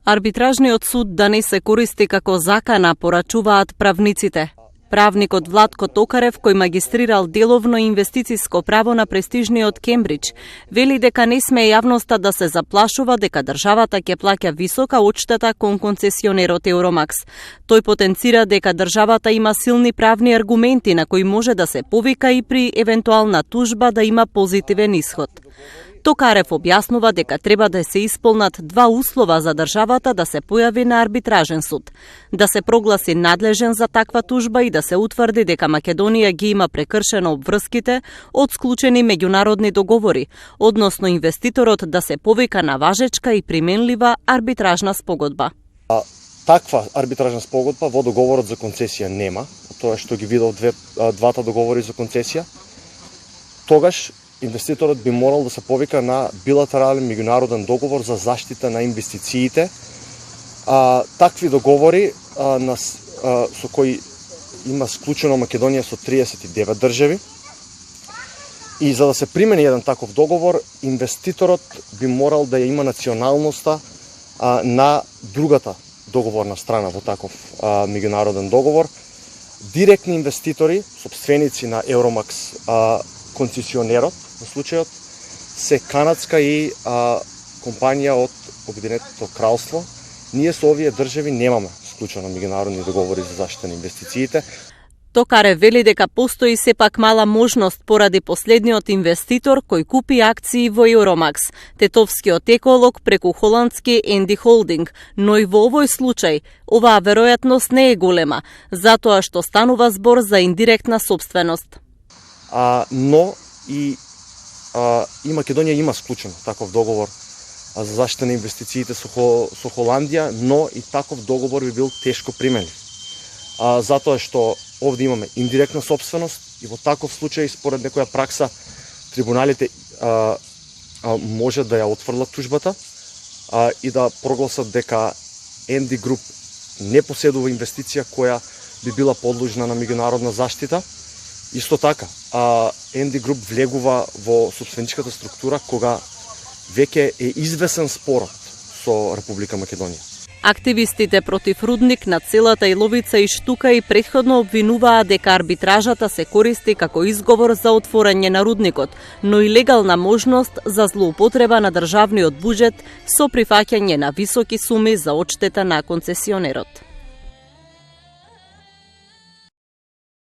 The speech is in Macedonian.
Арбитражниот суд да не се користи како закана, порачуваат правниците. Правникот Владко Токарев, кој магистрирал деловно инвестициско право на престижниот Кембридж, вели дека не сме јавноста да се заплашува дека државата ќе плаќа висока одштета кон концесионерот Евромакс. Тој потенцира дека државата има силни правни аргументи на кои може да се повика и при евентуална тужба да има позитивен исход. Токарев објаснува дека треба да се исполнат два услова за државата да се појави на арбитражен суд: да се прогласи надлежен за таква тужба и да се утврди дека Македонија ги има прекршено обврските од склучени меѓународни договори, односно инвеститорот да се повика на важечка и применлива арбитражна спогодба. Таква арбитражна спогодба во договорот за концесија нема, тоа што ги видов двата договори за концесија. Тогаш инвеститорот би морал да се повика на билатерален меѓународен договор за заштита на инвестициите. Такви договори со кои има склучено Македонија со 39 држави. И за да се примени еден таков договор, инвеститорот би морал да ја има националноста на другата договорна страна во таков меѓународен договор. Директни инвеститори, сопственици на Евромакс, концесионерот во случајот се канадска и компанија од Обединетото кралство. Ние со овие држави немаме склучено меѓународни договори за заштита на инвестициите. Токарев вели дека постои сепак мала можност поради последниот инвеститор кој купи акции во Евромакс, тетовскиот еколог преку холандски Енди Холдинг, но и во овој случај оваа веројатност не е голема, затоа што станува збор за индиректна сопственост. Но и Македонија има склучен таков договор за заштита на инвестициите со Холандија, но и таков договор би бил тешко применлив. Затоа што овде имаме индиректна сопственост и во таков случај, според некоја пракса, трибуналите може да ја отфрлат тужбата и да прогласат дека Енди Груп не поседува инвестиција која би била подложна на меѓународна заштита. Исто така, Енди Груп влегува во сопственичката структура кога веќе е извесен спорот со Република Македонија. Активистите против рудник на целата Иловица и Штука и претходно обвинуваа дека арбитражата се користи како изговор за отворање на рудникот, но и легална можност за злоупотреба на државниот буџет со прифаќање на високи суми за одштета на концесионерот.